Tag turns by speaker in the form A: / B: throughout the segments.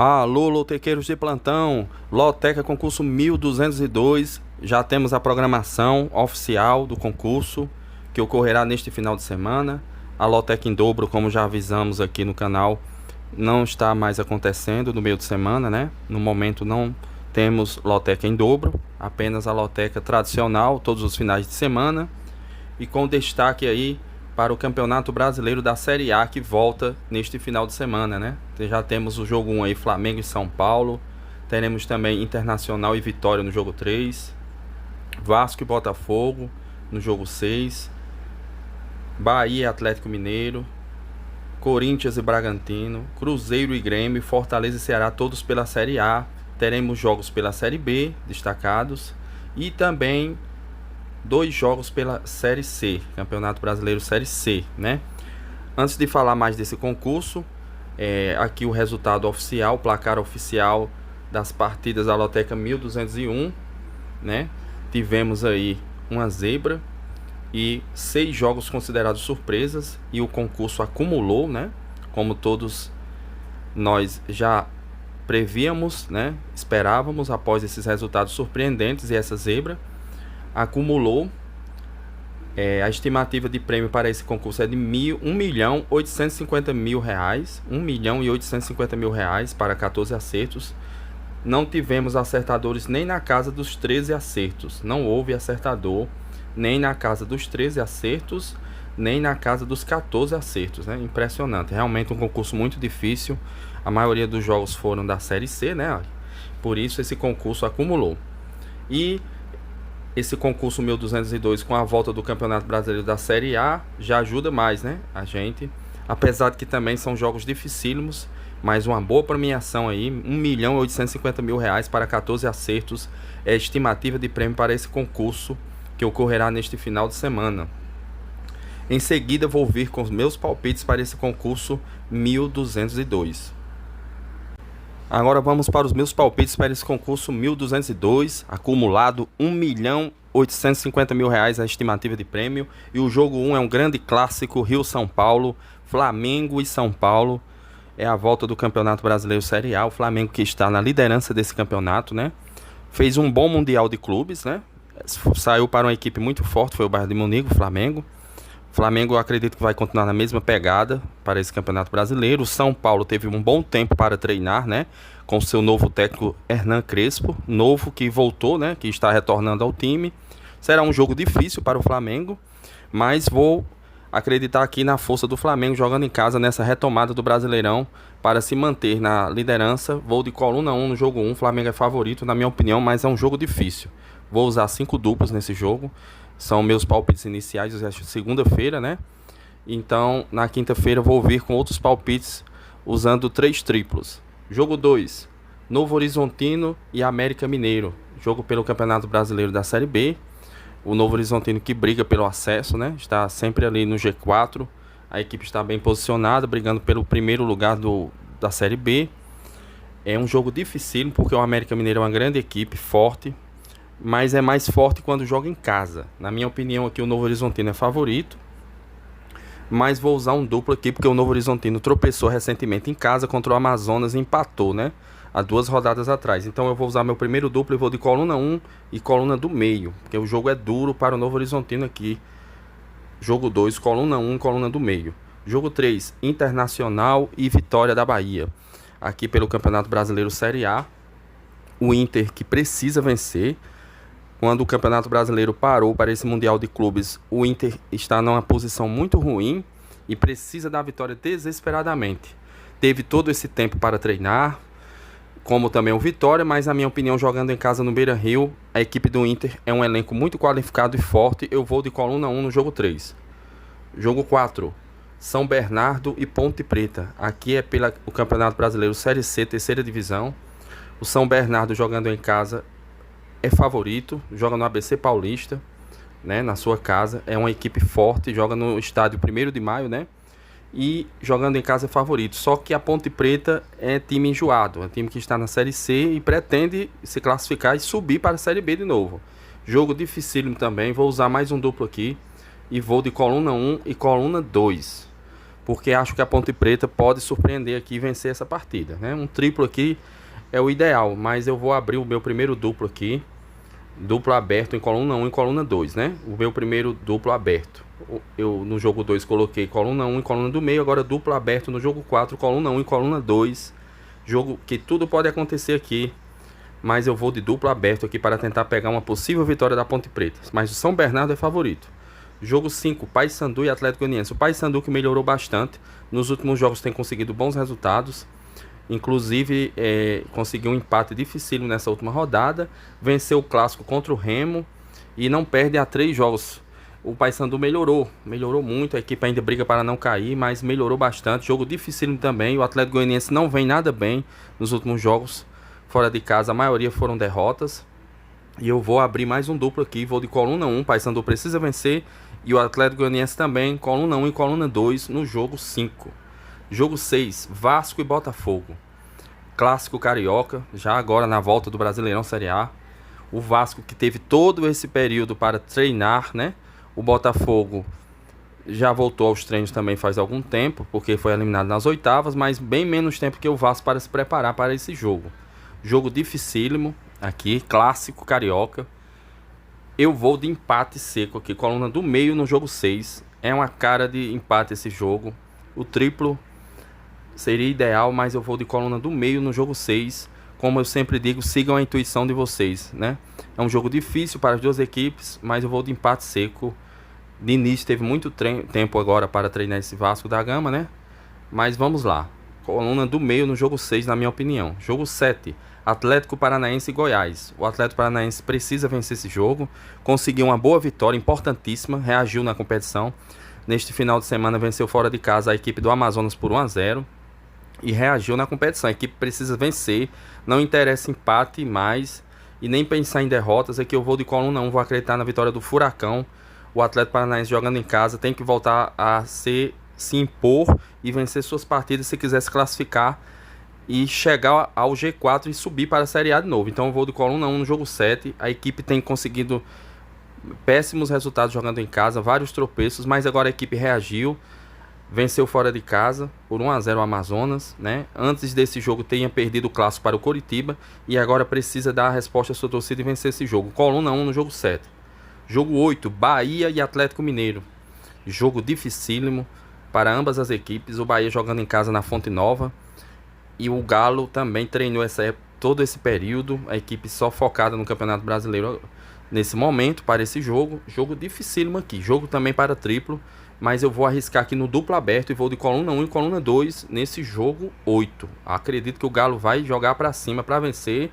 A: Alô, lotequeiros de plantão, Loteca Concurso 1202, já temos a programação oficial do concurso, que ocorrerá neste final de semana. A Loteca em dobro, como já avisamos aqui no canal, não está mais acontecendo no meio de semana, né? No momento não temos Loteca em dobro, apenas a Loteca tradicional, todos os finais de semana, e com destaque aí para o Campeonato Brasileiro da Série A, que volta neste final de semana, né? Já temos o jogo 1 aí, Flamengo e São Paulo. Teremos também Internacional e Vitória no jogo 3. Vasco e Botafogo no jogo 6. Bahia e Atlético Mineiro. Corinthians e Bragantino. Cruzeiro e Grêmio. Fortaleza e Ceará, todos pela Série A. Teremos jogos pela Série B, destacados. E também 2 jogos pela Série C, Campeonato Brasileiro Série C, né? Antes de falar mais desse concurso, aqui o resultado oficial, o placar oficial das partidas da Loteca 1201, né? Tivemos aí uma zebra e 6 jogos considerados surpresas, e o concurso acumulou, né? Como todos nós já prevíamos, né? Esperávamos após esses resultados surpreendentes, e essa zebra acumulou. A estimativa de prêmio para esse concurso é de R$ 1.850.000, R$ 1.850.000 para 14 acertos. Não tivemos acertadores nem na casa dos 13 acertos, não houve acertador nem na casa dos 13 acertos, nem na casa dos 14 acertos, né? Impressionante, realmente um concurso muito difícil. A maioria dos jogos foram da Série C, né? Por isso esse concurso acumulou. E esse concurso 1202, com a volta do Campeonato Brasileiro da Série A, já ajuda mais, né, a gente. Apesar de que também são jogos dificílimos, mas uma boa premiação aí, R$ 1.850.000 para 14 acertos, é a estimativa de prêmio para esse concurso, que ocorrerá neste final de semana. Em seguida vou vir com os meus palpites para esse concurso 1202. Agora vamos para os meus palpites para esse concurso 1202, acumulado R$ 1.850.000 a estimativa de prêmio. E o jogo 1 é um grande clássico, Rio-São Paulo, Flamengo e São Paulo. É a volta do Campeonato Brasileiro Série A, o Flamengo que está na liderança desse campeonato, né? Fez um bom Mundial de Clubes, né? Saiu para uma equipe muito forte, foi o Bayern de Munique, o Flamengo. Flamengo, eu acredito que vai continuar na mesma pegada para esse Campeonato Brasileiro. O São Paulo teve um bom tempo para treinar, né? Com seu novo técnico Hernan Crespo, novo que voltou, né? Que está retornando ao time. Será um jogo difícil para o Flamengo, mas vou acreditar aqui na força do Flamengo jogando em casa nessa retomada do Brasileirão para se manter na liderança. Vou de coluna 1 no jogo 1. O Flamengo é favorito, na minha opinião, mas é um jogo difícil. Vou usar 5 duplas nesse jogo. São meus palpites iniciais de segunda-feira, né? Então, na quinta-feira vou vir com outros palpites usando 3 triplos. Jogo 2, Novo Horizontino e América Mineiro. Jogo pelo Campeonato Brasileiro da Série B. O Novo Horizontino que briga pelo acesso, né? Está sempre ali no G4. A equipe está bem posicionada, brigando pelo primeiro lugar da Série B. É um jogo dificílimo, porque o América Mineiro é uma grande equipe, forte, mas é mais forte quando joga em casa. Na minha opinião aqui o Novo Horizontino é favorito, mas vou usar um duplo aqui porque o Novo Horizontino tropeçou recentemente em casa contra o Amazonas e empatou, né? Há 2 rodadas atrás. Então eu vou usar meu primeiro duplo e vou de coluna 1 e coluna do meio, porque o jogo é duro para o Novo Horizontino aqui. Jogo 2, coluna 1 e coluna do meio. Jogo 3, Internacional e Vitória da Bahia. Aqui pelo Campeonato Brasileiro Série A. O Inter que precisa vencer. Quando o Campeonato Brasileiro parou para esse Mundial de Clubes, o Inter está numa posição muito ruim e precisa da vitória desesperadamente. Teve todo esse tempo para treinar, como também o Vitória, mas na minha opinião, jogando em casa no Beira-Rio, a equipe do Inter é um elenco muito qualificado e forte. Eu vou de coluna 1 no jogo 3. Jogo 4, São Bernardo e Ponte Preta. Aqui é pelo Campeonato Brasileiro Série C, terceira divisão. O São Bernardo jogando em casa é favorito, joga no ABC Paulista, né, na sua casa. É uma equipe forte, joga no estádio 1º de Maio, né? E jogando em casa é favorito. Só que a Ponte Preta é time enjoado, é um time que está na Série C e pretende se classificar e subir para a Série B de novo. Jogo dificílimo também, vou usar mais um duplo aqui e vou de coluna 1 e coluna 2. porque acho que a Ponte Preta pode surpreender aqui e vencer essa partida, né? Um triplo aqui é o ideal, mas eu vou abrir o meu primeiro duplo aqui, duplo aberto em coluna 1 e coluna 2, né? O meu primeiro duplo aberto. Eu no jogo 2 coloquei coluna 1 e coluna do meio, agora duplo aberto no jogo 4, coluna 1 e coluna 2. Jogo que tudo pode acontecer aqui, mas eu vou de duplo aberto aqui para tentar pegar uma possível vitória da Ponte Preta. Mas o São Bernardo é favorito. Jogo 5, Paysandu e Atlético Goianiense. O Paysandu que melhorou bastante. Nos últimos jogos tem conseguido bons resultados. Inclusive conseguiu um empate dificílimo nessa última rodada. Venceu o clássico contra o Remo e não perde há 3 jogos. O Paysandu melhorou muito. A equipe ainda briga para não cair, mas melhorou bastante. Jogo dificílimo também. O Atlético Goianiense não vem nada bem nos últimos jogos. Fora de casa a maioria foram derrotas. E eu vou abrir mais um duplo aqui. Vou de coluna 1. Paysandu precisa vencer. E o Atlético Goianiense também. Coluna 1 e coluna 2 no jogo 5. Jogo 6. Vasco e Botafogo. Clássico carioca. Já agora na volta do Brasileirão Série A. O Vasco que teve todo esse período para treinar, né? O Botafogo já voltou aos treinos também faz algum tempo. Porque foi eliminado nas oitavas. Mas bem menos tempo que o Vasco para se preparar para esse jogo. Jogo dificílimo aqui. Clássico carioca. Eu vou de empate seco aqui, coluna do meio no jogo 6. É uma cara de empate esse jogo. O triplo seria ideal, mas eu vou de coluna do meio no jogo 6. Como eu sempre digo, sigam a intuição de vocês, né? É um jogo difícil para as duas equipes, mas eu vou de empate seco. De início teve muito tempo agora para treinar esse Vasco da Gama, né? Mas vamos lá. Coluna do meio no jogo 6, na minha opinião. Jogo 7. Atlético Paranaense e Goiás. O Atlético Paranaense precisa vencer esse jogo. Conseguiu uma boa vitória, importantíssima. Reagiu na competição. Neste final de semana venceu fora de casa a equipe do Amazonas por 1-0. E reagiu na competição. A equipe precisa vencer. Não interessa empate mais. E nem pensar em derrotas. Aqui eu vou de coluna 1. Vou acreditar na vitória do Furacão. O Atlético Paranaense jogando em casa tem que voltar a se impor e vencer suas partidas se quiser se classificar e chegar ao G4 e subir para a Série A de novo. Então eu vou de coluna 1 no jogo 7. A equipe tem conseguido péssimos resultados jogando em casa, vários tropeços, mas agora a equipe reagiu, venceu fora de casa por 1-0 o Amazonas, né? Antes desse jogo tinha perdido o clássico para o Coritiba e agora precisa dar a resposta à sua torcida e vencer esse jogo. Coluna 1 no jogo 7. Jogo 8, Bahia e Atlético Mineiro. Jogo dificílimo para ambas as equipes. O Bahia jogando em casa na Fonte Nova. E o Galo também treinou todo esse período. A equipe só focada no Campeonato Brasileiro nesse momento para esse jogo. Jogo dificílimo aqui. Jogo também para triplo. Mas eu vou arriscar aqui no duplo aberto e vou de coluna 1 e coluna 2 nesse jogo 8. Acredito que o Galo vai jogar para cima para vencer.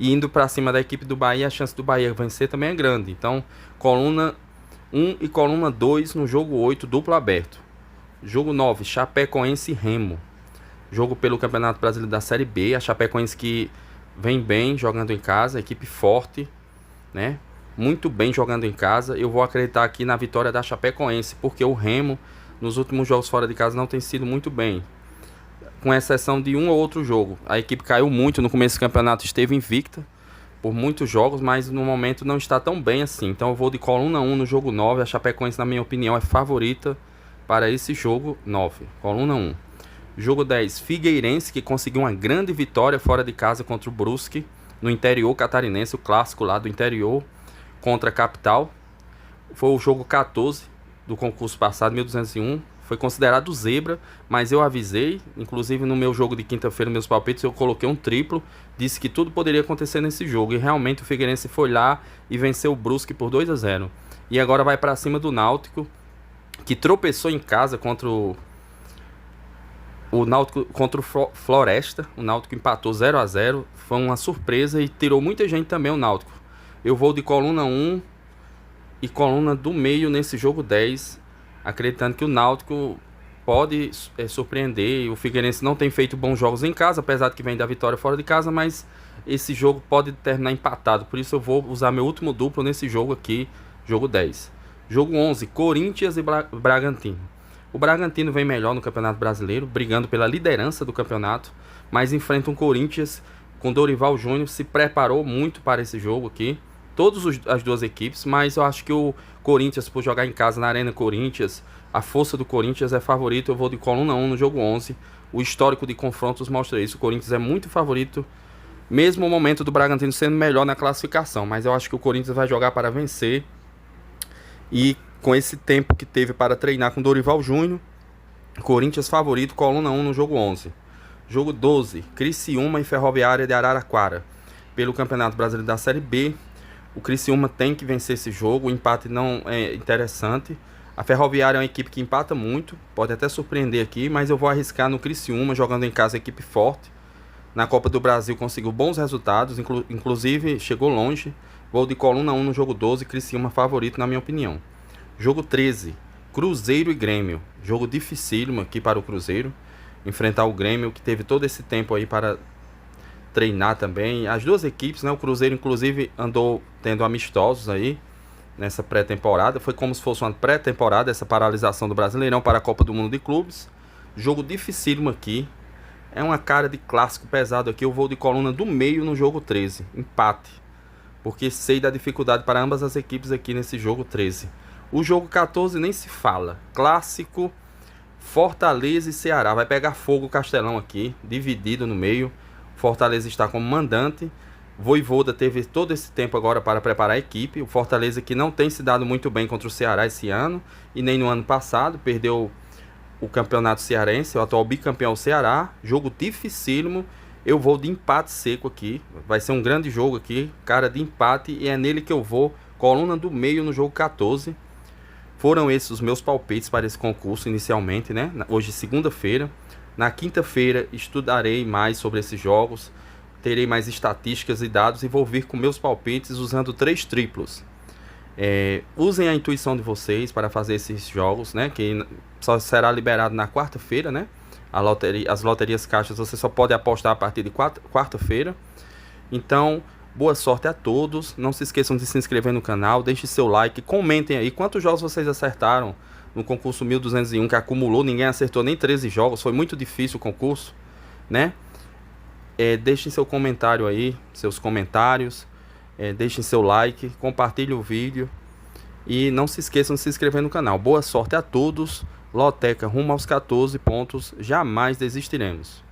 A: E indo para cima da equipe do Bahia, a chance do Bahia vencer também é grande. Então, coluna 1 e coluna 2 no jogo 8, duplo aberto. Jogo 9, Chapecoense e Remo. Jogo pelo Campeonato Brasileiro da Série B. A Chapecoense que vem bem jogando em casa, equipe forte, né? Muito bem jogando em casa. Eu vou acreditar aqui na vitória da Chapecoense, porque o Remo nos últimos jogos fora de casa não tem sido muito bem, com exceção de um ou outro jogo. A equipe caiu muito no começo do campeonato, esteve invicta por muitos jogos, mas no momento não está tão bem assim. Então eu vou de coluna 1 no jogo 9. A Chapecoense, na minha opinião, é favorita para esse jogo 9. Coluna 1. Jogo 10, Figueirense, que conseguiu uma grande vitória fora de casa contra o Brusque, no interior catarinense, o clássico lá do interior, contra a capital. Foi o jogo 14 do concurso passado, 1201. Foi considerado zebra, mas eu avisei, inclusive no meu jogo de quinta-feira, meus palpites, eu coloquei um triplo, disse que tudo poderia acontecer nesse jogo, e realmente o Figueirense foi lá e venceu o Brusque por 2-0. E agora vai para cima do Náutico, que tropeçou em casa contra o Náutico, contra o Floresta. O Náutico empatou 0-0, foi uma surpresa e tirou muita gente também o Náutico. Eu vou de coluna 1 e coluna do meio nesse jogo 10, acreditando que o Náutico pode surpreender. O Figueirense não tem feito bons jogos em casa, apesar de que vem da vitória fora de casa, mas esse jogo pode terminar empatado. Por isso eu vou usar meu último duplo nesse jogo aqui, jogo 10. Jogo 11, Corinthians e Bragantino. O Bragantino vem melhor no Campeonato Brasileiro, brigando pela liderança do campeonato, mas enfrenta um Corinthians com Dorival Júnior, se preparou muito para esse jogo aqui, as duas equipes, mas eu acho que o Corinthians, por jogar em casa na Arena Corinthians, a força do Corinthians é favorito. Eu vou de coluna 1 no jogo 11. O histórico de confrontos mostra isso. O Corinthians é muito favorito, mesmo o momento do Bragantino sendo melhor na classificação. Mas eu acho que o Corinthians vai jogar para vencer. E com esse tempo que teve para treinar com Dorival Júnior, Corinthians favorito, coluna 1 no jogo 11. Jogo 12, Criciúma e Ferroviária de Araraquara. Pelo Campeonato Brasileiro da Série B, o Criciúma tem que vencer esse jogo. O empate não é interessante. A Ferroviária é uma equipe que empata muito, pode até surpreender aqui, mas eu vou arriscar no Criciúma, jogando em casa, equipe forte. Na Copa do Brasil conseguiu bons resultados, inclusive chegou longe. Vou de coluna 1 no jogo 12, Criciúma favorito na minha opinião. Jogo 13, Cruzeiro e Grêmio. Jogo dificílimo aqui para o Cruzeiro. Enfrentar o Grêmio, que teve todo esse tempo aí para treinar também. As duas equipes, né? O Cruzeiro inclusive andou tendo amistosos aí nessa pré-temporada. Foi como se fosse uma pré-temporada, essa paralisação do Brasileirão para a Copa do Mundo de Clubes. Jogo dificílimo aqui. É uma cara de clássico pesado aqui. Eu vou de coluna do meio no jogo 13. Empate. Porque sei da dificuldade para ambas as equipes aqui nesse jogo 13. O jogo 14 nem se fala. Clássico, Fortaleza e Ceará. Vai pegar fogo o Castelão aqui, dividido no meio. Fortaleza está como mandante. Vojvoda teve todo esse tempo agora para preparar a equipe. O Fortaleza, que não tem se dado muito bem contra o Ceará esse ano, e nem no ano passado, perdeu o campeonato cearense, o atual bicampeão Ceará. Jogo dificílimo. Eu vou de empate seco aqui. Vai ser um grande jogo aqui, cara de empate, e é nele que eu vou. Coluna do meio no jogo 14. Foram esses os meus palpites para esse concurso inicialmente, né? Hoje, segunda-feira. Na quinta-feira, estudarei mais sobre esses jogos. Terei mais estatísticas e dados e vou vir com meus palpites usando 3 triplos. Usem a intuição de vocês para fazer esses jogos, né? Que só será liberado na quarta-feira, né? As loterias caixas você só pode apostar a partir de quarta-feira. Então, boa sorte a todos. Não se esqueçam de se inscrever no canal, deixem seu like, comentem aí quantos jogos vocês acertaram no concurso 1201, que acumulou. Ninguém acertou nem 13 jogos, foi muito difícil o concurso, né? Deixem seu comentário aí, seus comentários, deixem seu like, compartilhem o vídeo e não se esqueçam de se inscrever no canal. Boa sorte a todos. Loteca rumo aos 14 pontos, jamais desistiremos.